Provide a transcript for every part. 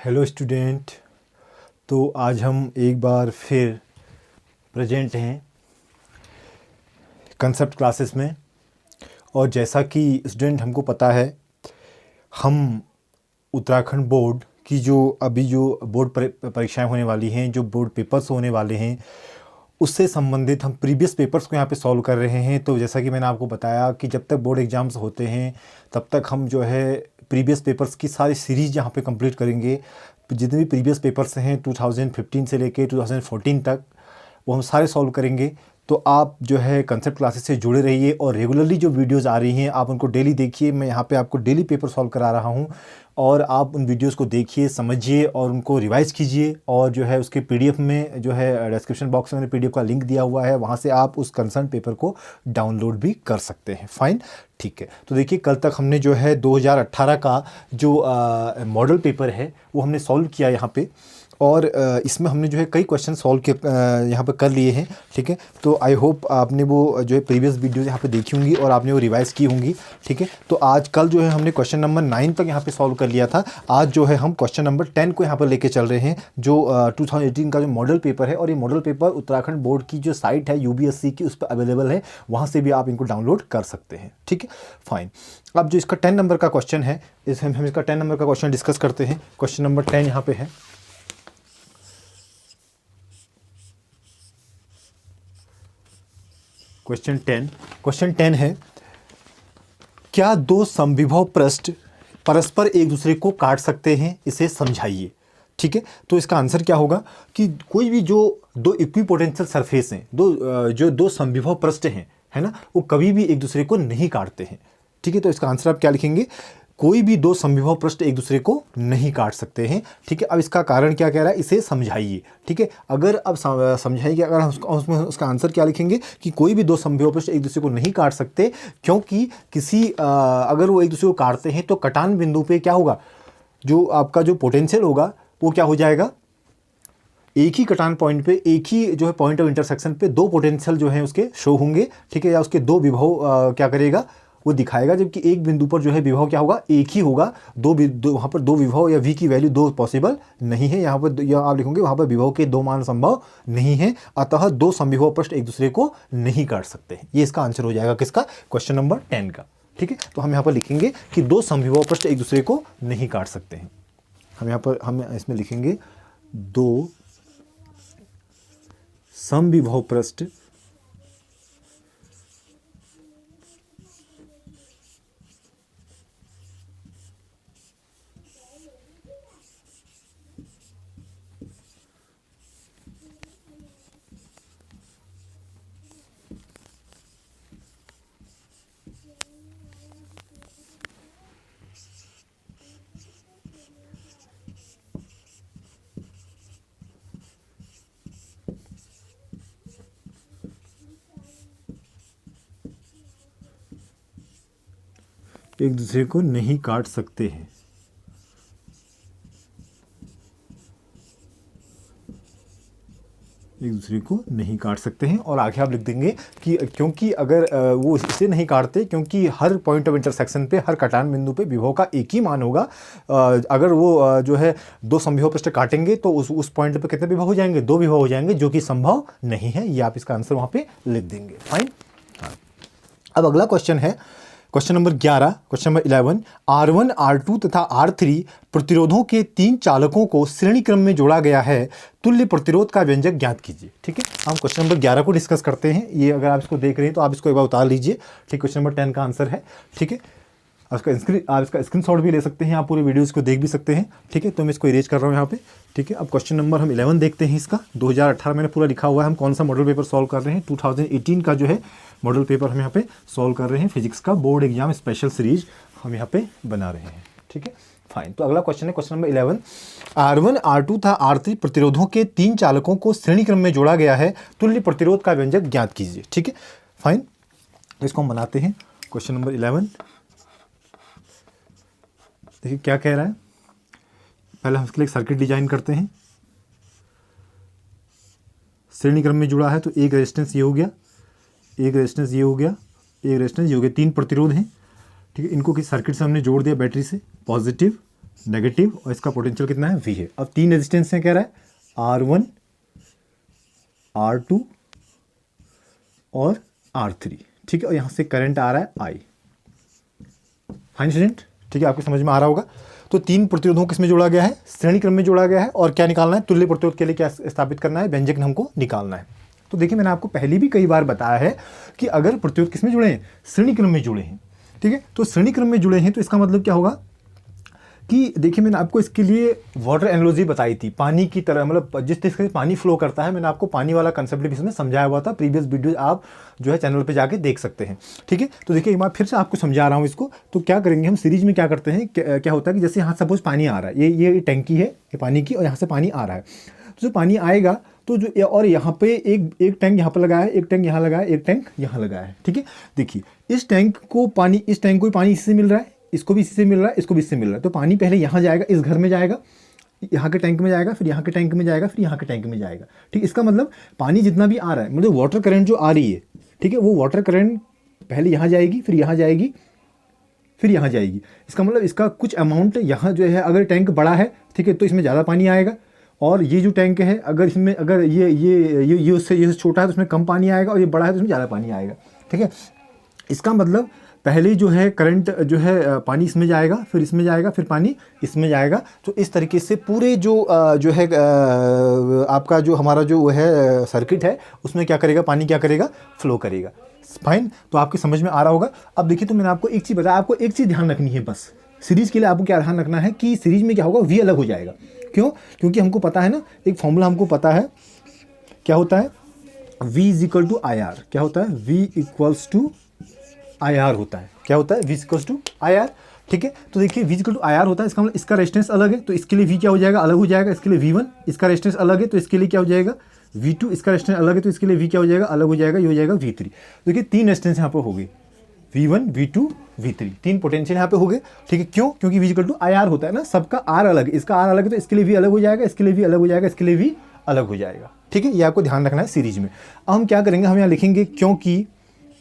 Hello student. तो आज हम एक बार फिर प्रेजेंट हैं कंसेप्ट क्लासेस में। और जैसा कि स्टूडेंट हमको पता है, हम उत्तराखंड बोर्ड की जो बोर्ड परीक्षाएं होने वाली हैं, जो बोर्ड पेपर्स होने वाले हैं, उससे संबंधित हम प्रीवियस पेपर्स को यहाँ पे सॉल्व कर रहे हैं। तो जैसा कि मैंने आपको बताया कि जब तक बोर्ड एग्ज़ाम्स होते हैं तब तक हम जो है प्रीवियस पेपर्स की सारी सीरीज़ यहाँ पे कंप्लीट करेंगे। जितने भी प्रीवियस पेपर्स हैं 2015 से लेके 2014 तक, वो हम सारे सॉल्व करेंगे। तो आप जो है कंसेप्ट क्लासेस से जुड़े रहिए और रेगुलरली जो वीडियोस आ रही हैं आप उनको डेली देखिए। मैं यहाँ पे आपको डेली पेपर सॉल्व करा रहा हूँ और आप उन वीडियोस को देखिए, समझिए और उनको रिवाइज़ कीजिए। और जो है उसके पीडीएफ में जो है डिस्क्रिप्शन बॉक्स में मैंने पीडीएफ का लिंक दिया हुआ है, वहाँ से आप उस कंसर्न पेपर को डाउनलोड भी कर सकते हैं। फाइन, ठीक है। तो देखिए, कल तक हमने जो है 2018 का जो मॉडल पेपर है वो हमने सॉल्व किया यहाँ पे। और इसमें हमने जो है कई क्वेश्चन सॉल्व के यहाँ पे कर लिए हैं, ठीक है। तो आई होप आपने वो जो है प्रीवियस वीडियोस यहाँ पे देखी होंगी और आपने वो रिवाइज़ की होंगी, ठीक है। तो आज कल जो है हमने क्वेश्चन नंबर 9 तक यहाँ पे सॉल्व कर लिया था। आज जो है हम क्वेश्चन नंबर 10 को यहाँ पर लेके चल रहे हैं, जो 2018 का जो मॉडल पेपर है। और ये मॉडल पेपर उत्तराखंड बोर्ड की जो साइट है UBSC की, उस पर अवेलेबल है, वहाँ से भी आप इनको डाउनलोड कर सकते हैं, ठीक है। फाइन। अब जो इसका 10 नंबर का क्वेश्चन है, हम इसका 10 नंबर का क्वेश्चन डिस्कस करते हैं। क्वेश्चन नंबर 10 यहाँ पे है। क्वेश्चन 10 है, क्या दो समविभव पृष्ठ परस्पर एक दूसरे को काट सकते हैं, इसे समझाइए, ठीक है। तो इसका आंसर क्या होगा कि कोई भी जो दो इक्विपोटेंशियल सरफेस हैं, जो दो समविभव पृष्ठ हैं, है ना, वो कभी भी एक दूसरे को नहीं काटते हैं, ठीक है। तो इसका आंसर आप क्या लिखेंगे? कोई भी दो समविभव पृष्ठ एक दूसरे को नहीं काट सकते हैं, ठीक है। अब इसका कारण क्या कह रहा है, इसे समझाइए, ठीक है। अगर अब समझाइए, अगर उसमें उसका आंसर क्या लिखेंगे कि कोई भी दो समविभव पृष्ठ एक दूसरे को नहीं काट सकते, क्योंकि अगर वो एक दूसरे को काटते हैं तो कटान बिंदु पे क्या होगा, जो आपका जो पोटेंशियल होगा वो क्या हो जाएगा, एक ही कटान पॉइंट पे, एक ही जो है पॉइंट ऑफ इंटरसेक्शन पे दो पोटेंशियल जो है उसके शो होंगे, ठीक है। या उसके दो विभव क्या करेगा, वो दिखाएगा। जबकि एक बिंदु पर जो है विभव क्या होगा, एक ही होगा। वहाँ पर दो विभव या v की वैल्यू दो पॉसिबल नहीं है। यहाँ पर या आप लिखोगे वहाँ पर विभव के दो मान संभव नहीं है, अतः दो समविभव पृष्ठ एक दूसरे को नहीं काट सकते हैं। ये इसका आंसर हो जाएगा किसका, क्वेश्चन नंबर 10 का, ठीक है। तो हम यहाँ पर लिखेंगे कि दो समविभव पृष्ठ एक दूसरे को नहीं काट सकते हैं। हम इसमें लिखेंगे दो समविभव पृष्ठ एक दूसरे को नहीं काट सकते हैं। एक दूसरे को नहीं काट सकते हैं। और आगे आप लिख देंगे कि क्योंकि अगर वो इसे नहीं काटते, क्योंकि हर पॉइंट ऑफ इंटरसेक्शन पे, हर कटान बिंदु पे विभव का एक ही मान होगा। अगर वो जो है दो समविभव पृष्ठ काटेंगे तो उस पॉइंट पे कितने विभव हो जाएंगे, दो विभव हो जाएंगे, जो कि संभव नहीं है। ये आप इसका आंसर वहाँ पे लिख देंगे। फाइन। अब अगला क्वेश्चन है question number 11, question number 11, R1, R2 तथा R3 प्रतिरोधों के तीन चालकों को श्रेणी क्रम में जोड़ा गया है, तुल्य प्रतिरोध का व्यंजक ज्ञात कीजिए, ठीक है। हम क्वेश्चन नंबर 11 को डिस्कस करते हैं। ये अगर आप इसको देख रहे हैं तो आप इसको एक बार उतार लीजिए, ठीक। क्वेश्चन नंबर 10 का आंसर है, ठीक है। आप इसका स्क्रीनशॉट भी ले सकते हैं, आप पूरे वीडियोस को देख भी सकते हैं, ठीक है। तो मैं इसको इरेज कर रहा हूँ यहाँ पे, ठीक है। अब क्वेश्चन नंबर हम 11 देखते हैं। इसका 2018 मैंने पूरा लिखा हुआ है। हम कौन सा मॉडल पेपर सॉल्व कर रहे हैं, 2018 का जो है मॉडल पेपर हम यहाँ पे सॉल्व कर रहे हैं। फिजिक्स का बोर्ड एग्जाम स्पेशल सीरीज हम यहाँ पे बना रहे हैं, ठीक है। फाइन। तो अगला क्वेश्चन है क्वेश्चन नंबर 11, R1, R2 तथा R3 प्रतिरोधों के तीन चालकों को श्रेणी क्रम में जोड़ा गया है, तुल्य प्रतिरोध का व्यंजक ज्ञात कीजिए, ठीक है। फाइन। इसको हम बनाते हैं। क्वेश्चन नंबर 11 देखिए क्या कह रहा है। पहले हम इसके लिए एक सर्किट डिजाइन करते हैं। श्रेणी क्रम में जुड़ा है तो एक रेजिस्टेंस ये हो गया, एक रेजिस्टेंस ये हो गया, एक रेजिस्टेंस ये हो गया, तीन प्रतिरोध हैं, ठीक है। इनको किसी सर्किट से हमने जोड़ दिया, बैटरी से, पॉजिटिव नेगेटिव और इसका पोटेंशियल कितना है V है। अब 3 रेजिस्टेंस हैं कह रहा है R1 R2 और R3, ठीक है, और यहाँ से करंट आ रहा है I। फाइन स्टूडेंट, ठीक है, आपको समझ में आ रहा होगा। तो 3 प्रतिरोधों किसमें जोड़ा गया है, श्रेणी क्रम में जोड़ा गया है, और क्या निकालना है, तुल्य प्रतिरोध के लिए क्या स्थापित करना है, व्यंजक हमको निकालना है। तो देखिए मैंने आपको पहले भी कई बार बताया है कि अगर प्रतिरोध किसमें जुड़े हैं, श्रेणी क्रम में जुड़े हैं, ठीक है। तो श्रेणी क्रम में जुड़े हैं तो इसका मतलब क्या होगा कि देखिए मैंने आपको इसके लिए वाटर एनालॉजी बताई थी, पानी की तरह, मतलब जिस तरीके से पानी फ्लो करता है, मैंने आपको पानी वाला कंसेप्ट भी इसमें समझाया हुआ था। प्रीवियस वीडियो आप जो है चैनल पे जाके देख सकते हैं, ठीक है। तो देखिए एक बार फिर से आपको समझा रहा हूँ इसको। तो क्या करेंगे हम सीरीज में, क्या करते हैं, क्या होता है कि जैसे यहाँ सपोज पानी आ रहा है, ये टैंकी है ये पानी की, और यहाँ से पानी आ रहा है। तो जो पानी आएगा तो जो, और यहाँ पे एक टैंक यहाँ पर लगाया है, एक टैंक यहाँ लगाया है, एक टैंक यहाँ लगाया है, ठीक है। देखिए इस टैंक को पानी इससे मिल रहा है, इसको भी इससे मिल रहा है, इसको भी इससे मिल रहा है। तो पानी पहले यहाँ जाएगा, इस घर में जाएगा, यहाँ के टैंक में जाएगा, फिर यहाँ के टैंक में जाएगा, फिर यहाँ के टैंक में जाएगा, ठीक। इसका मतलब पानी जितना भी आ रहा है, मतलब वाटर करंट जो आ रही है, ठीक है, वो वाटर करंट पहले यहाँ जाएगी, फिर यहाँ जाएगी, फिर यहाँ जाएगी। इसका मतलब इसका कुछ अमाउंट यहाँ जो है, अगर टैंक बड़ा है, ठीक है, तो इसमें ज़्यादा पानी आएगा, और ये जो टैंक है अगर इसमें, अगर ये उससे छोटा है तो उसमें कम पानी आएगा, और ये बड़ा है तो उसमें ज़्यादा पानी आएगा, ठीक है। इसका मतलब पहले जो है करंट जो है पानी इसमें जाएगा, फिर इसमें जाएगा, फिर पानी इसमें जाएगा। तो इस तरीके से पूरे जो है आपका जो हमारा जो है सर्किट है, उसमें क्या करेगा, पानी क्या करेगा, फ्लो करेगा। फाइन, तो आपके समझ में आ रहा होगा। अब देखिए तो मैंने आपको एक चीज़ बताया, आपको एक चीज़ ध्यान रखनी है बस। सीरीज के लिए आपको क्या ध्यान रखना है कि सीरीज में क्या होगा, V अलग हो जाएगा। क्यों? क्योंकि हमको पता है ना, एक फॉर्मूला हमको पता है, क्या होता है, V is equal to IR। क्या होता है, V इक्वल्स टू IR होता है। क्या होता है, V इक्वल्स टू IR, ठीक है। तो देखिए V इक्वल टू IR होता है, इसका मतलब इसका रेजिस्टेंस अलग है, तो इसके लिए V क्या हो जाएगा, अलग हो जाएगा। इसके लिए V1, इसका रेजिस्टेंस अलग है, तो इसके लिए क्या हो जाएगा, V2, इसका रेजिस्टेंस अलग है, तो इसके लिए V क्या हो जाएगा, अलग हो जाएगा, ये हो जाएगा V3। देखिए 3 रेजिस्टेंस यहाँ पर हो गए, V1, V2, V3, 3 पोटेंशियल यहाँ पे हो गए, ठीक है। क्यों? क्योंकि V इक्वल टू IR होता है ना, सबका R अलग है, इसका R अलग है, तो इसके लिए V अलग हो जाएगा, इसके लिए V अलग हो जाएगा, इसके लिए V अलग हो जाएगा, ठीक है। ये आपको ध्यान रखना है सीरीज में। अब हम क्या करेंगे, हम यहाँ लिखेंगे क्योंकि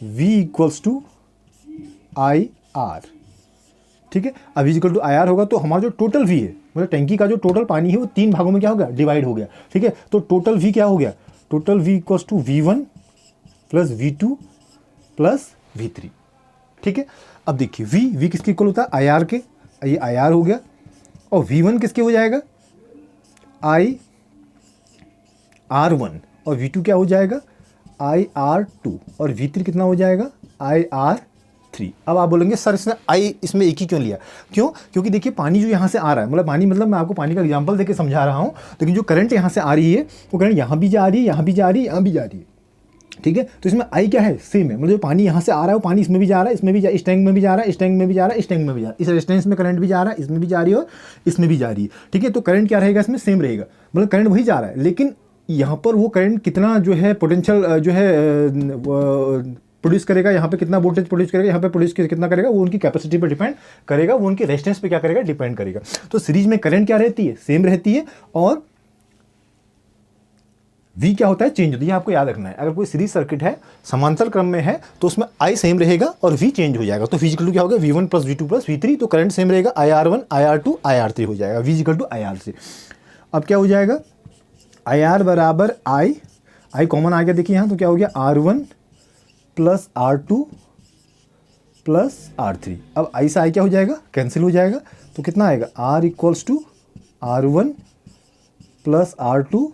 V इक्वल्स टू IR, ठीक है। अब V इक्वल टू IR होगा तो हमारा जो टोटल V है, मतलब टैंकी का जो टोटल पानी है, वो 3 भागों में क्या हो गया, डिवाइड हो गया, ठीक है। तो टोटल V क्या हो गया, total V equals to V1 plus V2 plus V3, ठीक है। अब देखिए V किसके इक्वल होता है, IR के, ये IR हो गया, और V1 किसके हो जाएगा, IR1, और V2 क्या हो जाएगा, IR2, और V3 कितना हो जाएगा, IR3। अब आप बोलेंगे सर इसमें एक ही क्यों लिया, क्यों? क्योंकि देखिए पानी जो यहाँ से आ रहा है, मतलब पानी, मतलब मैं आपको पानी का एग्जांपल देके समझा रहा हूँ, लेकिन जो करंट यहाँ से आ रही है, वो करंट यहाँ भी जा रही है, यहाँ भी जा रही है, यहाँ भी जा रही है, ठीक है। तो इसमें I क्या है, सेम है, मतलब जो पानी यहाँ से आ रहा है वो पानी इसमें भी जा रहा है, इसमें भी इस टैंक में भी जा रहा है, इस टैंक में भी जा रहा है, इस टैंक में भी जा रहा है, इस रेजिस्टेंस में करंट भी जा रहा है, इसमें भी जा रही है और इसमें भी जा रही है, ठीक है। तो करंट क्या रहेगा, इसमें सेम रहेगा, मतलब करंट वही जा रहा है, लेकिन यहाँ पर वो करंट कितना जो है पोटेंशियल जो है प्रोड्यूस करेगा, यहाँ पे कितना वोल्टेज प्रोड्यूस करेगा, यहाँ पे प्रोड्यूस कितना करेगा, वो उनकी कैपेसिटी पर डिपेंड करेगा, वो उनके रेजिस्टेंस पे क्या करेगा, डिपेंड करेगा। तो सीरीज में करंट क्या रहती है, सेम रहती है, और V क्या होता है, चेंज होता है। ये आपको याद रखना है। अगर कोई सीरीज सर्किट है, समांतर क्रम में है, तो उसमें I सेम रहेगा और V चेंज हो जाएगा। तो V इक्वल टू क्या होगा, V1 plus V2 plus V3, तो करंट सेम रहेगा, IR1, IR2, IR3 हो जाएगा, V इक्वल टू IR3। अब क्या हो जाएगा, IR बराबर I कॉमन आ गया, देखिए यहाँ, तो क्या हो गया, R1 plus R2 plus R3। अब I से I क्या हो जाएगा, कैंसिल हो जाएगा, तो कितना आएगा, R equals to R1 plus R2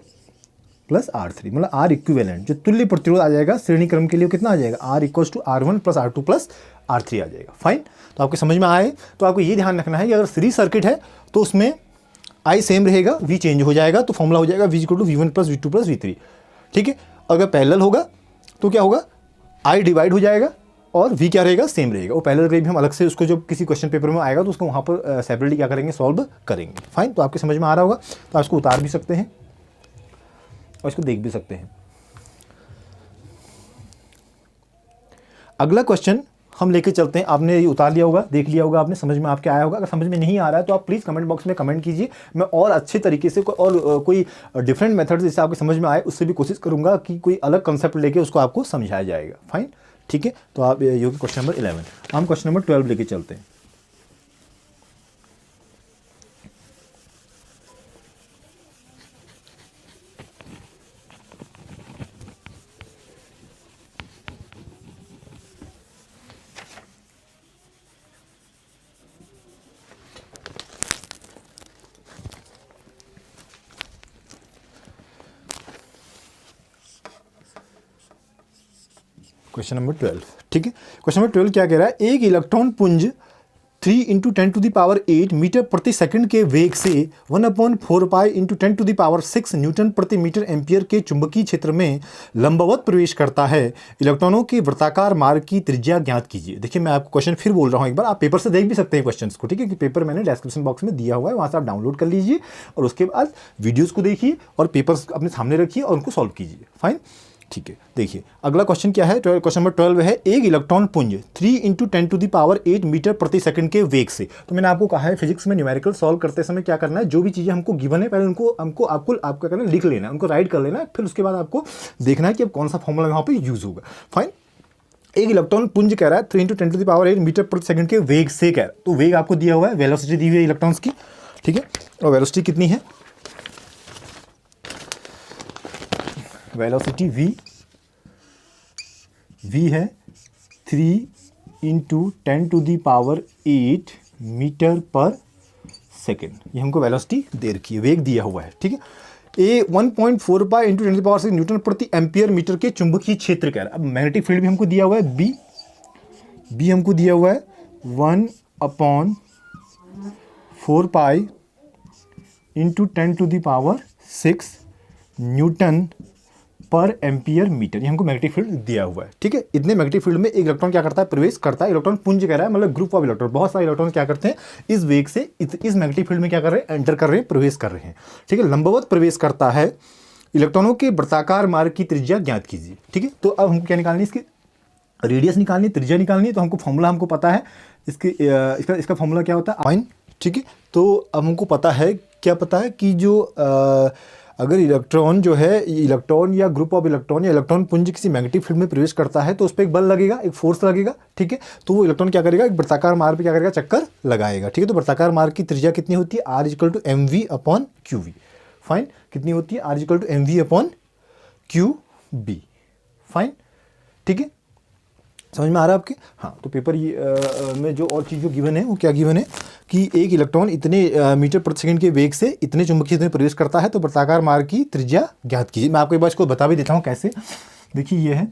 plus R3, मतलब R इक्विवेलेंट, जो तुल्य प्रतिरोध आ जाएगा श्रेणी क्रम के लिए, कितना आ जाएगा, R equals to R1 plus R2 plus R3 आ जाएगा। फाइन, तो आपको समझ में आए। तो आपको ये ध्यान रखना है कि अगर सीरीज सर्किट है तो उसमें I सेम रहेगा, V चेंज हो जाएगा, तो फॉर्मूला हो जाएगा V equal to V1 plus V2 plus V3, ठीक है। अगर पैरेलल होगा तो क्या होगा, I डिवाइड हो जाएगा और V क्या रहेगा, सेम रहेगा। वो पैरेलल भी हम अलग से उसको जब किसी क्वेश्चन पेपर में आएगा तो उसको वहाँ पर सेपरेटली क्या करेंगे, सॉल्व करेंगे। फाइन, तो आपके समझ में आ रहा होगा। तो आप इसको उतार भी सकते हैं और इसको देख भी सकते हैं। अगला क्वेश्चन हम लेके चलते हैं। आपने ये उतार लिया होगा, देख लिया होगा आपने, समझ में आपके आया होगा। अगर समझ में नहीं आ रहा है तो आप प्लीज़ कमेंट बॉक्स में कमेंट कीजिए, मैं और अच्छे तरीके से कोई डिफरेंट मेथड जिससे आपको समझ में आए उससे भी कोशिश करूंगा कि कोई अलग कंसेप्ट लेके उसको आपको समझाया जाएगा। फाइन, ठीक है। तो आप ये होगी क्वेश्चन नंबर 11। हम क्वेश्चन नंबर 12 लेके चलते हैं। क्वेश्चन नंबर 12, ठीक है। क्वेश्चन नंबर 12 क्या कह रहा है, एक इलेक्ट्रॉन पुंज 3 × 10⁸ मीटर प्रति सेकंड के वेग से 1/4π × 10⁻6 न्यूटन प्रति मीटर एम्पियर के चुंबकीय क्षेत्र में लंबवत प्रवेश करता है। इलेक्ट्रॉनों के वृत्ताकार मार्ग की त्रिज्या ज्ञात कीजिए। देखिए मैं आपको क्वेश्चन फिर बोल रहा हूँ एक बार, आप पेपर से देख भी सकते हैं क्वेश्चन को, ठीक है, कि पेपर मैंने डिस्क्रिप्शन बॉक्स में दिया हुआ है, वहाँ से आप डाउनलोड कर लीजिए और उसके बाद वीडियोज़ को देखिए और पेपर्स अपने सामने रखिए और उनको सॉल्व कीजिए। फाइन, ठीक है। देखिए अगला क्वेश्चन क्या है, क्वेश्चन नंबर 12 है, एक इलेक्ट्रॉन पुंज 3 × 10⁸ मीटर प्रति सेकंड के वेग से। तो मैंने आपको कहा है फिजिक्स में न्यूमेरिकल सॉल्व करते समय क्या करना है, जो भी चीज़ें हमको गिवन है पहले उनको आपको क्या करना है, लिख लेना है, उनको राइट कर लेना है, फिर उसके बाद आपको देखना है कि अब कौन सा फॉर्मूला यहाँ पे यूज होगा। फाइन, एक इलेक्ट्रॉन पुंज कह रहा है 3 × 10⁸ मीटर प्रति सेकंड के वेग से कह रहा है, तो वेग आपको दिया हुआ है, वेलोसिटी दी हुई है इलेक्ट्रॉन्स की, ठीक है। और वेलोसिटी कितनी है, वेलोसिटी v है 3 × 10⁸ मीटर पर सेकेंड, ये हमको वेलोसिटी दे रखी है, वेग दिया हुआ है, ठीक है। ए 1.4π × 10⁻6 न्यूटन प्रति एम्पियर मीटर के चुंबकीय क्षेत्र कह रहा है। अब मैग्नेटिक फील्ड भी हमको दिया हुआ है, बी हमको दिया हुआ है 1/4π × 10⁻6 न्यूटन पर एम्पियर मीटर, ये हमको मैग्नेटिक फील्ड दिया हुआ है, ठीक है। इतने मैग्नेटिक फील्ड में एक इलेक्ट्रॉन क्या करता है, प्रवेश करता है। इलेक्ट्रॉन पुंज कह रहा है, मतलब ग्रुप ऑफ इलेक्ट्रॉन, बहुत सारे इलेक्ट्रॉन क्या करते हैं, इस वेग से इस मैग्नेटिक फील्ड में क्या कर रहे हैं, एंटर कर रहे हैं, प्रवेश कर रहे हैं, ठीक है। लंबवत प्रवेश करता है। इलेक्ट्रॉनों के वृत्ताकार मार्ग की त्रिज्या ज्ञात कीजिए, ठीक है। तो अब हमको क्या निकालनी है, इसकी रेडियस निकालनी, त्रिज्या निकालनी है। तो हमको फॉर्मूला हमको पता है, इसका फॉर्मूला क्या होता है, फाइन, ठीक है। तो अब हमको पता है, क्या पता है कि जो अगर इलेक्ट्रॉन जो है, इलेक्ट्रॉन या ग्रुप ऑफ इलेक्ट्रॉन या इलेक्ट्रॉन पुंज किसी मैग्नेटिक फील्ड में प्रवेश करता है तो उस पर एक बल लगेगा, एक फोर्स लगेगा, ठीक है। तो वो इलेक्ट्रॉन क्या करेगा, एक वृत्ताकार मार्ग पे क्या करेगा, चक्कर लगाएगा, ठीक है। तो वृत्ताकार मार्ग की त्रिज्या कितनी होती है, R = mv/qv। फाइन, कितनी होती है, R = mv/qb। फाइन, ठीक है, समझ में आ रहा है आपके। हाँ, तो पेपर में जो और चीज़ जो गिवन है वो क्या गिवन है कि एक इलेक्ट्रॉन इतने मीटर प्रति सेकंड के वेग से इतने चुंबकीय क्षेत्र में प्रवेश करता है, तो वृत्ताकार मार्ग की त्रिज्या ज्ञात कीजिए। मैं आपको एक बार इसको बता भी देता हूँ कैसे। देखिए ये है,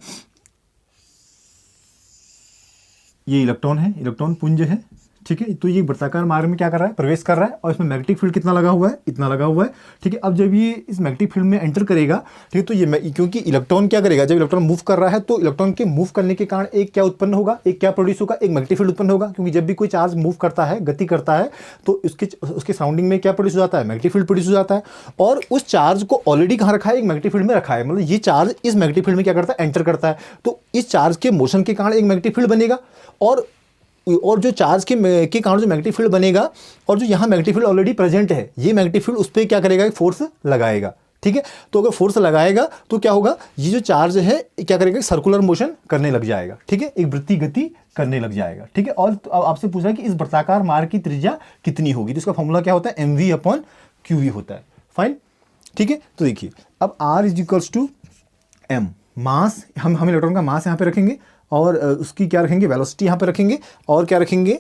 ये इलेक्ट्रॉन है, इलेक्ट्रॉन पुंज है, ठीक है। तो ये वृत्ताकार मार्ग में क्या कर रहा है, प्रवेश कर रहा है, और इसमें मैग्नेटिक फील्ड कितना लगा हुआ है, इतना लगा हुआ है, ठीक है। अब जब ये इस मैग्नेटिक फील्ड में एंटर करेगा, ठीक है, तो ये क्योंकि इलेक्ट्रॉन क्या करेगा, जब इलेक्ट्रॉन मूव कर रहा है तो इलेक्ट्रॉन के मूव करने के कारण एक क्या उत्पन्न होगा, एक क्या प्रोड्यूस होगा, एक मैग्नेटिक फील्ड उत्पन्न होगा। क्योंकि जब भी कोई चार्ज मूव करता है, गति करता है, तो उसके सराउंडिंग में क्या प्रोड्यूस हो जाता है, मैग्नेटिक फील्ड प्रोड्यूस हो जाता है। और उस चार्ज को ऑलरेडी कहाँ रखा है, एक मैग्नेटिक फील्ड में रखा है, मतलब ये चार्ज इस मैग्नेटिक फील्ड में क्या करता है, एंटर करता है। तो इस चार्ज के मोशन के कारण एक मैग्नेटिक फील्ड बनेगा, और जो चार्ज के कारण जो मैग्नेटिक फील्ड बनेगा, और जो यहाँ मैग्नेटिक फील्ड ऑलरेडी प्रेजेंट है, ये मैग्नेटिक फील्ड उस पर क्या करेगा, एक फोर्स लगाएगा, ठीक है। तो अगर फोर्स लगाएगा तो क्या होगा, ये जो चार्ज है क्या करेगा, सर्कुलर मोशन करने लग जाएगा, ठीक है, एक वृत्तीय गति करने लग जाएगा, ठीक है। और तो आपसे पूछा कि इस वृत्ताकार मार्ग की त्रिज्या कितनी होगी, तो इसका फॉर्मूला क्या होता है, mv/qv होता है। फाइन, ठीक है। तो देखिए अब R = m, मास, हम इलेक्ट्रॉन का मास यहाँ पे रखेंगे, और उसकी क्या रखेंगे, वेलोसिटी यहाँ पे रखेंगे, और क्या रखेंगे,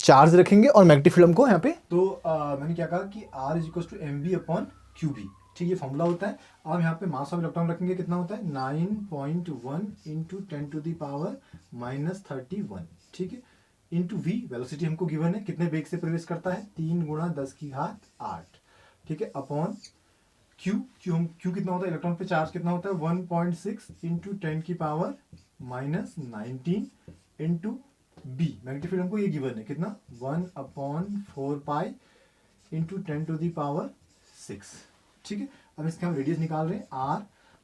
चार्ज रखेंगे, और मैग्नेटिक फील्ड हमको यहाँ पे। तो मैंने क्या कहा कि R = mv/qb, ठीक है, ये फॉर्मूला होता है। अब यहाँ पे मास ऑफ इलेक्ट्रॉन रखेंगे, कितना होता है, 9.1 × 10⁻31, ठीक है, इंटू v, वेलोसिटी हमको गिवन है, कितने वेग से प्रवेश करता है, 3 × 10⁸, ठीक है, अपॉन Q कितना होता है, इलेक्ट्रॉन पे चार्ज कितना होता है, 1.6 × 10⁻19 इंटू b, मैग्नेटिक फील्ड हमको ये गिवन है, कितना, 1/4π × 10⁻6, ठीक है। अब इसके हम रेडियस निकाल रहे हैं r,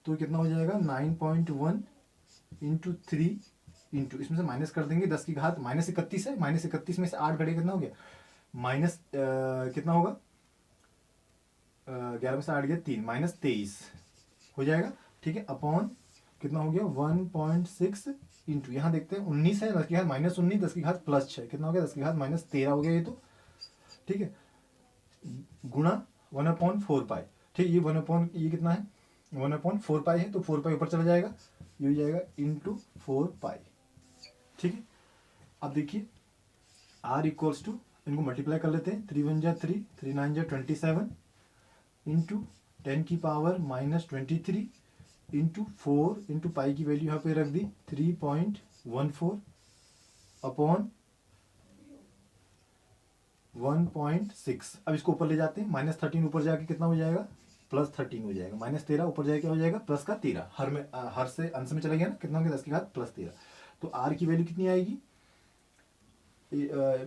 तो कितना हो जाएगा, 9.1 × 3 इंटू, इसमें से माइनस कर देंगे, 10⁻, -31 है, -31 में से 8 घटे, कितना हो गया, माइनस कितना होगा, 11 में से 8 गया 3, -23 हो जाएगा, ठीक है, अपॉन कितना हो गया, 1.6 इंटू, यहाँ देखते हैं 19 है, 10⁻, -19, 10⁻, +6, कितना हो गया, 10⁻, -13 हो गया ये तो, ठीक है, गुणा 1/4π, ठीक है, ये कितना है, 1/4π है, तो 4π ऊपर चला जाएगा, ये हो जाएगा इंटू 4π, ठीक है। अब देखिए R = इनको मल्टीप्लाई कर लेते हैं, 3 × 1 = 3, 3 × 9 = 27 इंटू 10⁻⁻23 इंटू 4 इंटू पाई की वैल्यू यहाँ पे रख दी 3.14 अपॉन 1.6। अब इसको ऊपर ले जाते हैं, -13 ऊपर जाके कितना हो जाएगा, +13 हो जाएगा। -13 ऊपर जाके क्या हो जाएगा, प्लस का 13, हर से अंश में चला गया ना, कितना हो गया 10 की घात +13। तो आर की वैल्यू कितनी आएगी,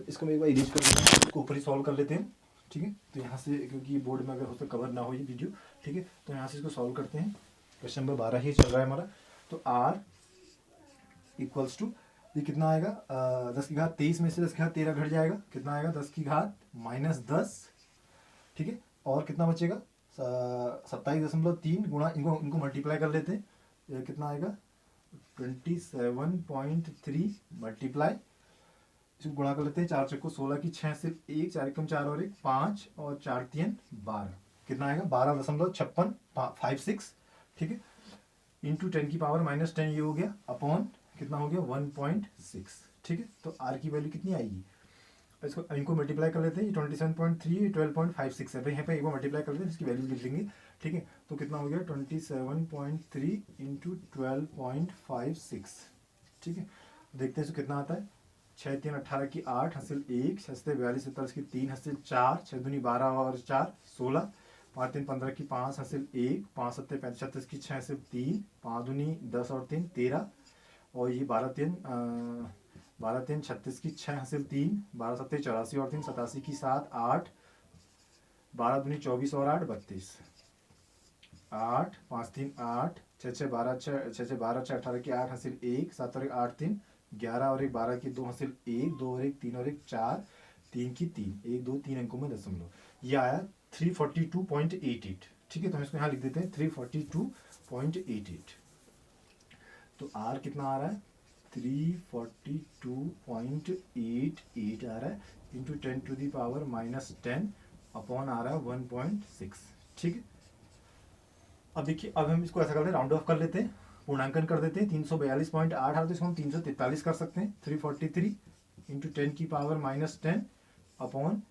इसको मैं एक बार इरेज कर देता हूँ, इसको ऊपर ही सॉल्व कर लेते हैं, ठीक है। तो यहाँ से, क्योंकि बोर्ड में अगर हो तो कवर ना हो ये वीडियो, ठीक है, तो यहाँ से इसको सॉल्व करते हैं। क्वेश्चन नंबर 12 ही चल रहा है हमारा। तो आर इक्वल्स टू, ये कितना आएगा, 10 की घात 23 में से 10 की घात 13 घट जाएगा, कितना आएगा 10 की घात -10, ठीक है। और कितना बचेगा, 27.3 गुणा, इनको मल्टीप्लाई कर लेते हैं, ये कितना आएगा 27.3 मल्टीप्लाई, इसको गुणा कर लेते हैं, 4 चक्को 16 की 6 से 1, 4 एकम 4 और 1 5 और 4 3 12, कितना आएगा 12.56, ठीक है, इंटू 10 की पावर -10 ये हो गया, अपॉन कितना हो गया 1.6, ठीक है। तो आर की वैल्यू कितनी आएगी, इसको इनको मल्टीप्लाई कर लेते हैं, ये 27.3 12.56 है, भाई यहाँ पे एक बार मल्टीप्लाई कर लेते हैं, इसकी वैल्यू लिख लेंगे, ठीक है। तो कितना हो गया 27.3 इंटू 12.56, ठीक है। देखते हैं इसको कितना आता है, 6 3 18 की 8 हासिल 1, 6 से 42 47 की 3 हासिल 4, 6 दूनी 12 और 4 16, 5 3 15 की 5 हासिल 1, 5 7 35 36 की 6 हासिल 3, 5 दूनी 10 और 3 13, और ये 12 3 36 की 6 हासिल 3, 12 7 84 और 3 87 की 7 8, 12 दूनी 24 और 8 32, 8 5 3 8, 6 6 12 6 12 6 18 की 8 हासिल 1, 7 और 8 3 11 और 1 12 की 2 हासिल 1, 2 और 1 3 और 1 4, 3 की 3, 1 2 3 अंकों में दशमलव, ये आया 342.88, ठीक है। तो हम इसको यहाँ लिख देते हैं 342.88। तो आर कितना आ रहा है 342.88 आ रहा है, into 10 to the power -10 upon आ रहा है 1.6, ठीक है। अब देखिए, अब हम इसको ऐसा करते हैं, राउंड ऑफ कर लेते हैं, पूर्णांकन कर देते हैं, 342.8 आ रहा है, तो इसको हम 343 कर सकते हैं, 343 इंटू 10 की पावर -10 अपॉन,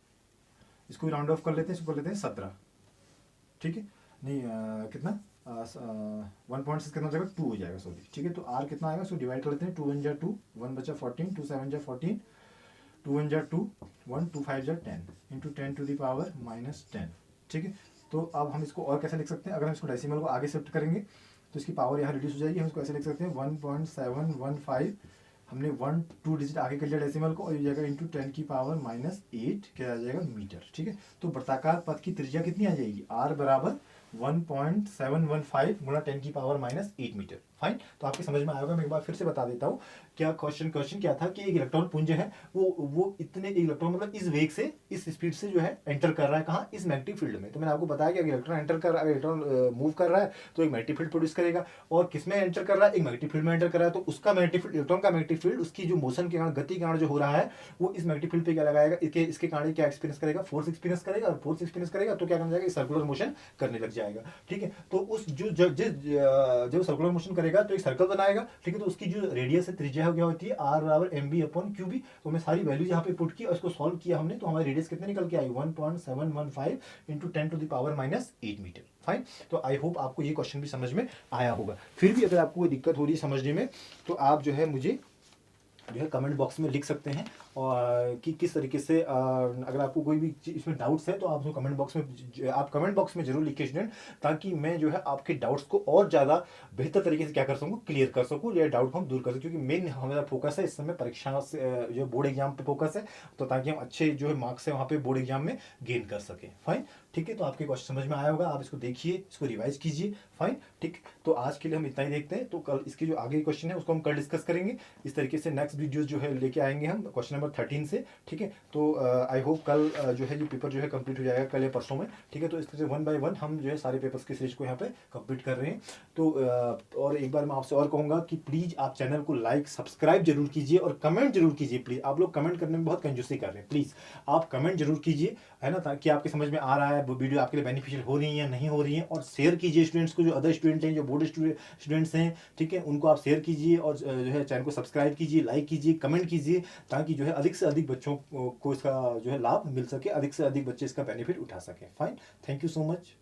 इसको राउंड ऑफ कर लेते हैं, इसको कर लेते हैं 17, ठीक है, नहीं कितना 1.6 कितना हो जाएगा 2 हो जाएगा, सॉरी, ठीक है। तो आर कितना आएगा, इसको डिवाइड कर लेते हैं, 2 1 जा 2, 1 बचा 14, 2 7 जा 14, 2 1 जा 2, 1 2 5 जा 10 इंटू 10 टू दी पावर -10, ठीक है। तो अब हम इसको और कैसे लिख सकते हैं, अगर हम इसको डेसिमल को आगे शिफ्ट करेंगे तो इसकी पावर यहाँ रिड्यूस हो जाएगी, हम इसको ऐसे लिख सकते हैं 1.715, हमने 1 2 डिजिट आगे कर लिया डेसिमल को, और ये जाएगा इंटू 10 की पावर -8 क्या आ जाएगा मीटर, ठीक है। तो वृत्ताकार पथ की त्रिज्या कितनी आ जाएगी, आर बराबर 1.715 गुणा 10 की पावर -8 मीटर, फाइन। तो आपके समझ में आएगा, मैं एक बार फिर से बता देता हूँ, क्या क्वेश्चन क्या था कि एक इलेक्ट्रॉन पुंज है, वो इतने इलेक्ट्रॉन मतलब इस वेग से, इस स्पीड से जो है एंटर कर रहा है, कहाँ, इस मैग्नेटिक फील्ड में। तो मैंने आपको बताया कि अगर इलेक्ट्रॉन एंटर कर रहा है, इलेक्ट्रॉन मूव कर रहा है तो एक मैग्नेटिक फील्ड प्रोड्यूस करेगा, और किसमें एंटर कर रहा है, एक मैग्नेटिक फील्ड में एंटर कर रहा है, तो उसका मैग्नेटिक फील्ड, इलेक्ट्रॉन का मैग्नेटिक फील्ड उसकी जो मोशन के कारण, गति के कारण जो हो रहा है, वो इस मैग्नेटिक फील्ड पे क्या लगाएगा, इसके कारण क्या एक्सपीरियंस करेगा, फोर्स एक्सपीरियंस करेगा, और फोर्स एक्सपीरियंस करेगा तो क्या करना जाएगा, सर्कुलर मोशन करने लग जाएगा, ठीक है। तो उस जो सर्कुलर मोशन करेगा तो एक सर्कल बनाएगा, ठीक है। तो उसकी जो रेडियस है, त्रिज्या क्या होती है, आर बराबर mb अपॉन क्यूबी। तो हमने सारी वैल्यूज यहाँ पे पुट की और इसको सॉल्व किया हमने, तो हमारी रेडियस कितने निकल के आई, 1.715 into 10 to the power -8 metre, fine. तो आई होप आपको ये क्वेश्चन भी समझ में आया होगा। फिर भी अगर आपको कोई दिक्कत हो रही है समझने में, तो आप जो है मुझे जो है कमेंट बॉक्स में लिख सकते हैं, और कि किस तरीके से अगर आपको कोई भी इसमें डाउट्स है तो आप उसको कमेंट बॉक्स में जरूर लिखिए स्टूडेंट, ताकि मैं जो है आपके डाउट्स को और ज़्यादा बेहतर तरीके से क्या कर सकूँ, क्लियर कर सकूँ, या डाउट को हम दूर कर सकूँ, क्योंकि मेन हमारा फोकस है इस समय परीक्षा से, जो बोर्ड एग्जाम पे फोकस है, तो ताकि हम अच्छे जो है मार्क्स है वहाँ पे बोर्ड एग्जाम में गेन कर सकें, फाइन, ठीक है। तो आपके क्वेश्चन समझ में आया होगा, आप इसको देखिए, इसको रिवाइज कीजिए, फाइन, ठीक। तो आज के लिए हम इतना ही देखते हैं, तो कल इसके जो आगे क्वेश्चन है उसको हम कल डिस्कस करेंगे। इस तरीके से नेक्स्ट वीडियोस जो है लेके आएंगे हम क्वेश्चन नंबर 13 से, ठीक है। तो आई होप कल जो है ये पेपर जो है कंप्लीट हो जाएगा, कल या परसों में, ठीक है। तो इस तरह से 1 बाय 1 हम जो है सारे पेपर्स की सीरीज को यहाँ पे कंप्लीट कर रहे हैं। तो और एक बार मैं आपसे और कहूँगा कि प्लीज़ आप चैनल को लाइक सब्सक्राइब जरूर कीजिए, और कमेंट जरूर कीजिए, प्लीज़। आप लोग कमेंट करने में बहुत कंजूसी कर रहे हैं, प्लीज़ आप कमेंट जरूर कीजिए, है ना, ताकि आपके समझ में आ रहा है वो वीडियो आपके लिए बेनिफिशियल हो रही है या नहीं हो रही है। और शेयर कीजिए स्टूडेंट्स को, जो अदर स्टूडेंट हैं, जो बोर्ड स्टूडेंट्स हैं, ठीक है, उनको आप शेयर कीजिए, और जो है चैनल को सब्सक्राइब कीजिए, लाइक कीजिए, कमेंट कीजिए, ताकि जो है अधिक से अधिक बच्चों को इसका जो है लाभ मिल सके, अधिक से अधिक बच्चे इसका बेनिफिट उठा सकें, fine. Thank you so much.